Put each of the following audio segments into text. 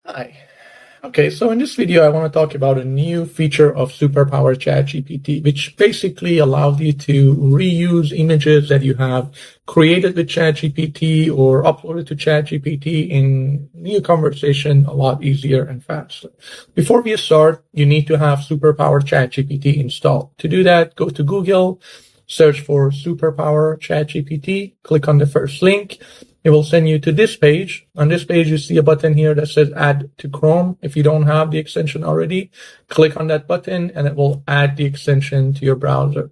Hi. Okay, so in this video, I want to talk about a new feature of Superpower ChatGPT, which basically allows you to reuse images that you have created with ChatGPT or uploaded to ChatGPT in new conversation a lot easier and faster. Before we start, you need to have Superpower ChatGPT installed. To do that, go to Google, search for Superpower ChatGPT, click on the first link. It will send you to this page. On this page, you see a button here that says add to Chrome. If you don't have the extension already, click on that button and it will add the extension to your browser.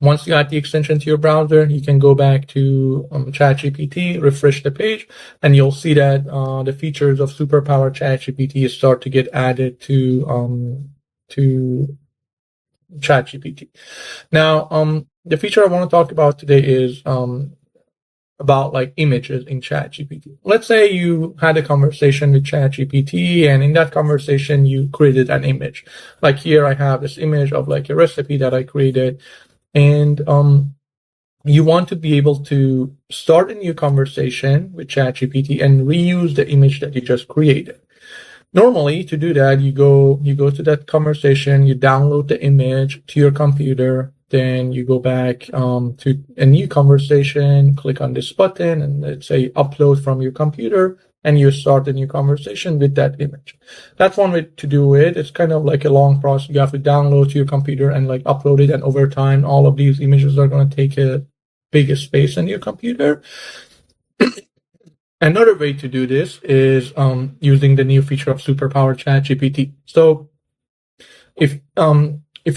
Once you add the extension to your browser, you can go back to ChatGPT, refresh the page, and you'll see that the features of Superpower ChatGPT start to get added to ChatGPT. Now, the feature I want to talk about today is about like images in ChatGPT. Let's say you had a conversation with ChatGPT, and in that conversation you created an image. Like here I have this image of like a recipe that I created, and you want to be able to start a new conversation with ChatGPT and reuse the image that you just created. Normally, to do that, you go to that conversation, you download the image to your computer, then you go back to a new conversation, click on this button, and let's say upload from your computer, and you start a new conversation with that image. That's one way to do it. It's kind of like a long process. You have to download to your computer and like upload it, and over time, all of these images are going to take a bigger space in your computer. Another way to do this is using the new feature of Superpower ChatGPT. So if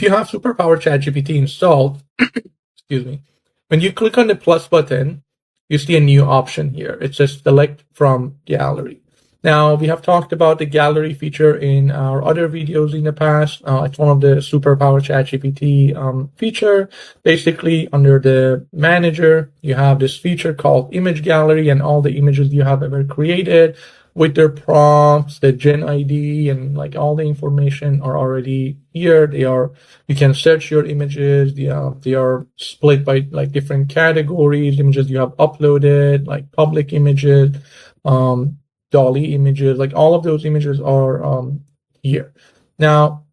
you have Superpower ChatGPT installed, excuse me, when you click on the plus button, you see a new option here. It says select from gallery. Now, we have talked about the gallery feature in our other videos in the past. It's one of the Superpower ChatGPT feature. Basically, under the manager, you have this feature called image gallery, and all the images you have ever created with their prompts, the gen ID, and like all the information are already here. You can search your images. They are split by like different categories, images you have uploaded, like public images, Dolly images, like all of those images are here. Now,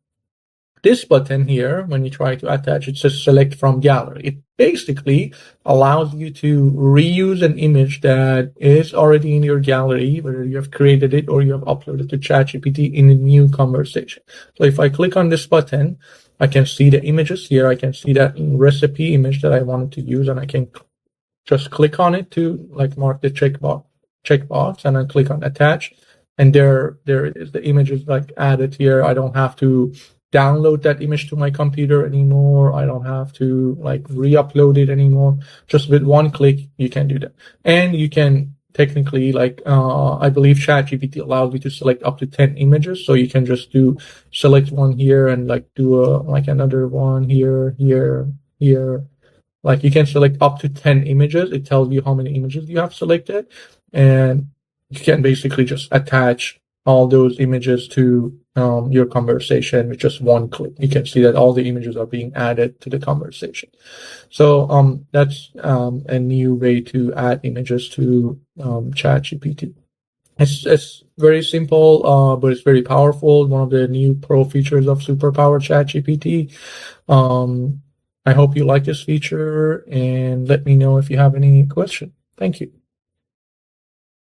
this button here, when you try to attach, it says select from gallery. It basically allows you to reuse an image that is already in your gallery, whether you have created it or you have uploaded to ChatGPT in a new conversation. So if I click on this button, I can see the images here. I can see that recipe image that I wanted to use, and I can just click on it to like mark the checkbox, and then click on attach, and there it is. The image is like added here. I don't have to download that image to my computer anymore. I don't have to like re-upload it anymore. Just with one click, you can do that. And you can technically like, I believe ChatGPT allows you to select up to 10 images. So you can just select one here and like do like another one here. Like you can select up to 10 images. It tells you how many images you have selected, and you can basically just attach all those images to your conversation with just one click. You can see that all the images are being added to the conversation. So that's a new way to add images to ChatGPT. It's very simple, but it's very powerful. One of the new pro features of Superpower ChatGPT. I hope you like this feature, and let me know if you have any question. Thank you.